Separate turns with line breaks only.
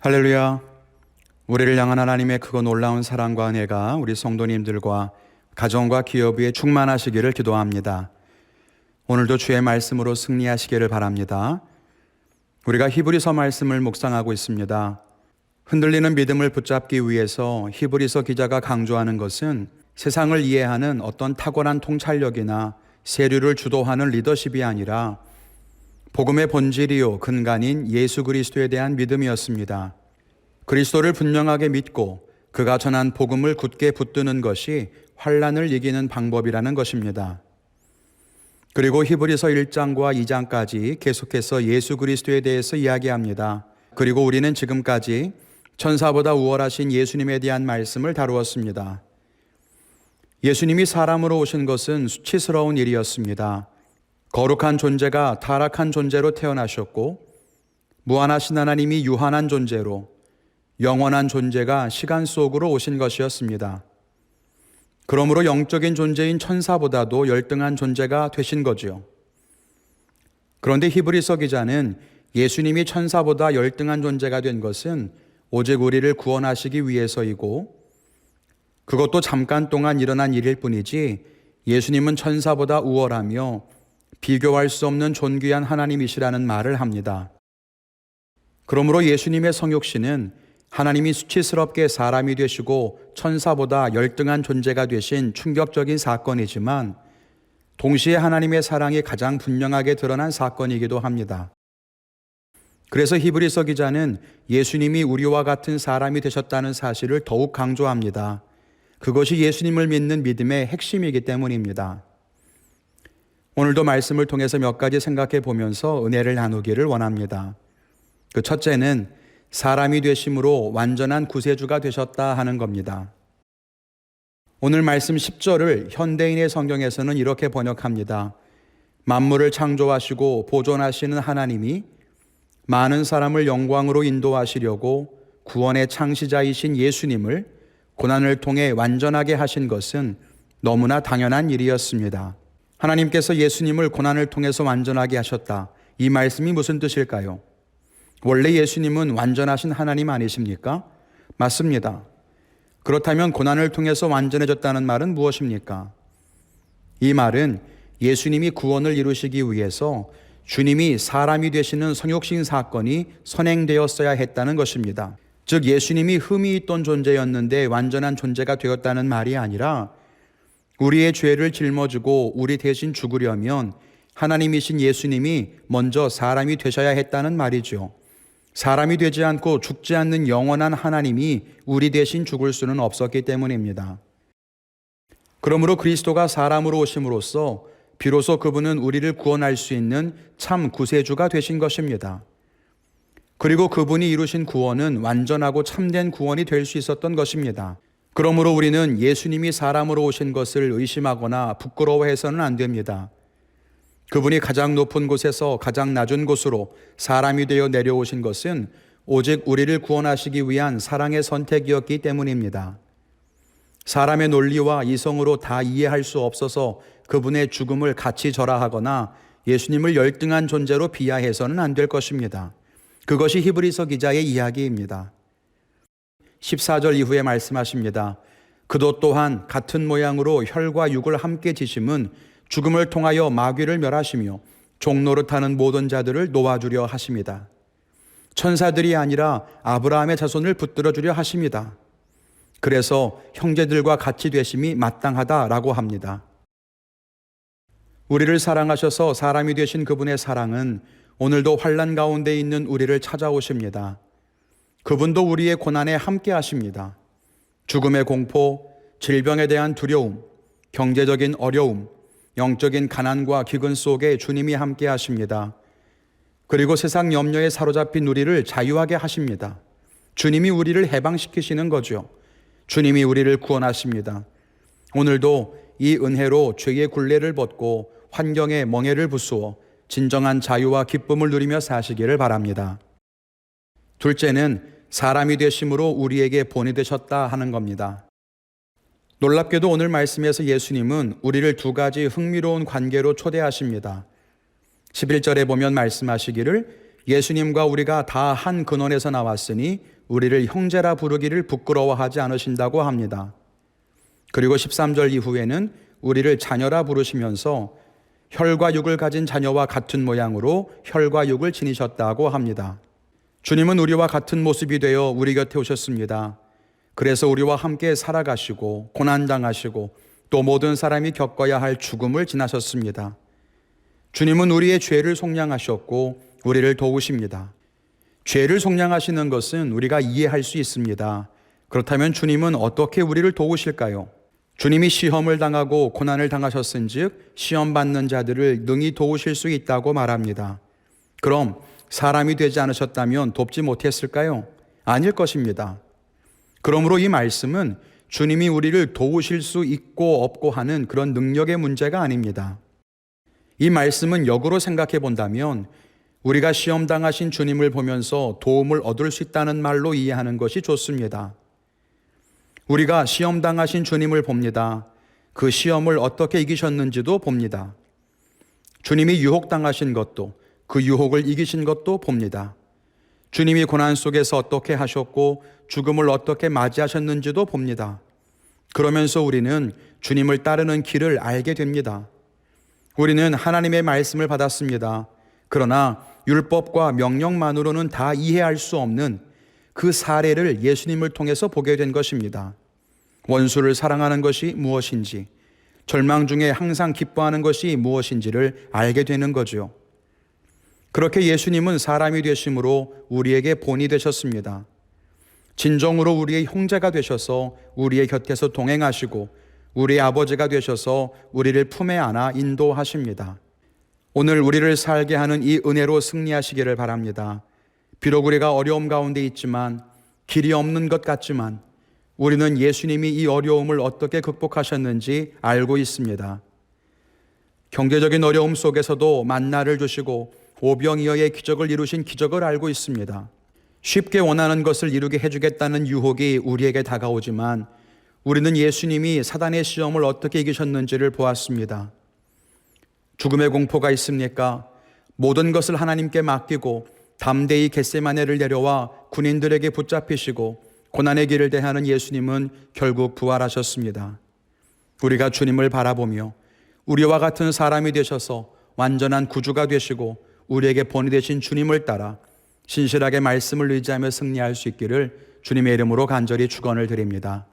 할렐루야. 우리를 향한 하나님의 크고 놀라운 사랑과 은혜가 우리 성도님들과 가정과 기업에 충만하시기를 기도합니다. 오늘도 주의 말씀으로 승리하시기를 바랍니다. 우리가 히브리서 말씀을 묵상하고 있습니다. 흔들리는 믿음을 붙잡기 위해서 히브리서 기자가 강조하는 것은 세상을 이해하는 어떤 탁월한 통찰력이나 세류를 주도하는 리더십이 아니라 복음의 본질이요 근간인 예수 그리스도에 대한 믿음이었습니다. 그리스도를 분명하게 믿고 그가 전한 복음을 굳게 붙드는 것이 환난을 이기는 방법이라는 것입니다. 그리고 히브리서 1장과 2장까지 계속해서 예수 그리스도에 대해서 이야기합니다. 그리고 우리는 지금까지 천사보다 우월하신 예수님에 대한 말씀을 다루었습니다. 예수님이 사람으로 오신 것은 수치스러운 일이었습니다. 거룩한 존재가 타락한 존재로 태어나셨고 무한하신 하나님이 유한한 존재로 영원한 존재가 시간 속으로 오신 것이었습니다. 그러므로 영적인 존재인 천사보다도 열등한 존재가 되신 거지요. 그런데 히브리서 기자는 예수님이 천사보다 열등한 존재가 된 것은 오직 우리를 구원하시기 위해서이고 그것도 잠깐 동안 일어난 일일 뿐이지 예수님은 천사보다 우월하며 비교할 수 없는 존귀한 하나님이시라는 말을 합니다. 그러므로 예수님의 성육신은 하나님이 수치스럽게 사람이 되시고 천사보다 열등한 존재가 되신 충격적인 사건이지만 동시에 하나님의 사랑이 가장 분명하게 드러난 사건이기도 합니다. 그래서 히브리서 기자는 예수님이 우리와 같은 사람이 되셨다는 사실을 더욱 강조합니다. 그것이 예수님을 믿는 믿음의 핵심이기 때문입니다. 오늘도 말씀을 통해서 몇 가지 생각해 보면서 은혜를 나누기를 원합니다. 그 첫째는 사람이 되심으로 완전한 구세주가 되셨다 하는 겁니다. 오늘 말씀 10절을 현대인의 성경에서는 이렇게 번역합니다. 만물을 창조하시고 보존하시는 하나님이 많은 사람을 영광으로 인도하시려고 구원의 창시자이신 예수님을 고난을 통해 완전하게 하신 것은 너무나 당연한 일이었습니다. 하나님께서 예수님을 고난을 통해서 완전하게 하셨다. 이 말씀이 무슨 뜻일까요? 원래 예수님은 완전하신 하나님 아니십니까? 맞습니다. 그렇다면 고난을 통해서 완전해졌다는 말은 무엇입니까? 이 말은 예수님이 구원을 이루시기 위해서 주님이 사람이 되시는 성육신 사건이 선행되었어야 했다는 것입니다. 즉 예수님이 흠이 있던 존재였는데 완전한 존재가 되었다는 말이 아니라 우리의 죄를 짊어지고 우리 대신 죽으려면 하나님이신 예수님이 먼저 사람이 되셔야 했다는 말이죠. 사람이 되지 않고 죽지 않는 영원한 하나님이 우리 대신 죽을 수는 없었기 때문입니다. 그러므로 그리스도가 사람으로 오심으로써 비로소 그분은 우리를 구원할 수 있는 참 구세주가 되신 것입니다. 그리고 그분이 이루신 구원은 완전하고 참된 구원이 될 수 있었던 것입니다. 그러므로 우리는 예수님이 사람으로 오신 것을 의심하거나 부끄러워해서는 안 됩니다. 그분이 가장 높은 곳에서 가장 낮은 곳으로 사람이 되어 내려오신 것은 오직 우리를 구원하시기 위한 사랑의 선택이었기 때문입니다. 사람의 논리와 이성으로 다 이해할 수 없어서 그분의 죽음을 같이 절하하거나 예수님을 열등한 존재로 비하해서는 안 될 것입니다. 그것이 히브리서 기자의 이야기입니다. 14절 이후에 말씀하십니다. 그도 또한 같은 모양으로 혈과 육을 함께 지심은 죽음을 통하여 마귀를 멸하시며 종노릇하는 모든 자들을 놓아주려 하십니다. 천사들이 아니라 아브라함의 자손을 붙들어 주려 하십니다. 그래서 형제들과 같이 되심이 마땅하다라고 합니다. 우리를 사랑하셔서 사람이 되신 그분의 사랑은 오늘도 환난 가운데 있는 우리를 찾아오십니다. 그분도 우리의 고난에 함께 하십니다. 죽음의 공포, 질병에 대한 두려움, 경제적인 어려움, 영적인 가난과 기근 속에 주님이 함께 하십니다. 그리고 세상 염려에 사로잡힌 우리를 자유하게 하십니다. 주님이 우리를 해방시키시는 거죠. 주님이 우리를 구원하십니다. 오늘도 이 은혜로 죄의 굴레를 벗고 환경의 멍에를 부수어 진정한 자유와 기쁨을 누리며 사시기를 바랍니다. 둘째는 사람이 되심으로 우리에게 본이 되셨다 하는 겁니다. 놀랍게도 오늘 말씀에서 예수님은 우리를 두 가지 흥미로운 관계로 초대하십니다. 11절에 보면 말씀하시기를 예수님과 우리가 다 한 근원에서 나왔으니 우리를 형제라 부르기를 부끄러워하지 않으신다고 합니다. 그리고 13절 이후에는 우리를 자녀라 부르시면서 혈과 육을 가진 자녀와 같은 모양으로 혈과 육을 지니셨다고 합니다. 주님은 우리와 같은 모습이 되어 우리 곁에 오셨습니다. 그래서 우리와 함께 살아가시고 고난당하시고 또 모든 사람이 겪어야 할 죽음을 지나셨습니다. 주님은 우리의 죄를 속량하셨고 우리를 도우십니다. 죄를 속량하시는 것은 우리가 이해할 수 있습니다. 그렇다면 주님은 어떻게 우리를 도우실까요? 주님이 시험을 당하고 고난을 당하셨은즉 시험 받는 자들을 능히 도우실 수 있다고 말합니다. 그럼 사람이 되지 않으셨다면 돕지 못했을까요? 아닐 것입니다. 그러므로 이 말씀은 주님이 우리를 도우실 수 있고 없고 하는 그런 능력의 문제가 아닙니다. 이 말씀은 역으로 생각해 본다면 우리가 시험 당하신 주님을 보면서 도움을 얻을 수 있다는 말로 이해하는 것이 좋습니다. 우리가 시험 당하신 주님을 봅니다. 그 시험을 어떻게 이기셨는지도 봅니다. 주님이 유혹당하신 것도 그 유혹을 이기신 것도 봅니다. 주님이 고난 속에서 어떻게 하셨고 죽음을 어떻게 맞이하셨는지도 봅니다. 그러면서 우리는 주님을 따르는 길을 알게 됩니다. 우리는 하나님의 말씀을 받았습니다. 그러나 율법과 명령만으로는 다 이해할 수 없는 그 사례를 예수님을 통해서 보게 된 것입니다. 원수를 사랑하는 것이 무엇인지, 절망 중에 항상 기뻐하는 것이 무엇인지를 알게 되는 거죠. 그렇게 예수님은 사람이 되심으로 우리에게 본이 되셨습니다. 진정으로 우리의 형제가 되셔서 우리의 곁에서 동행하시고 우리의 아버지가 되셔서 우리를 품에 안아 인도하십니다. 오늘 우리를 살게 하는 이 은혜로 승리하시기를 바랍니다. 비록 우리가 어려움 가운데 있지만, 길이 없는 것 같지만 우리는 예수님이 이 어려움을 어떻게 극복하셨는지 알고 있습니다. 경제적인 어려움 속에서도 만나를 주시고 오병이어의 기적을 이루신 기적을 알고 있습니다. 쉽게 원하는 것을 이루게 해주겠다는 유혹이 우리에게 다가오지만 우리는 예수님이 사단의 시험을 어떻게 이기셨는지를 보았습니다. 죽음의 공포가 있습니까? 모든 것을 하나님께 맡기고 담대히 겟세마네를 내려와 군인들에게 붙잡히시고 고난의 길을 대하는 예수님은 결국 부활하셨습니다. 우리가 주님을 바라보며 우리와 같은 사람이 되셔서 완전한 구주가 되시고 우리에게 본이 되신 주님을 따라 신실하게 말씀을 의지하며 승리할 수 있기를 주님의 이름으로 간절히 축원을 드립니다.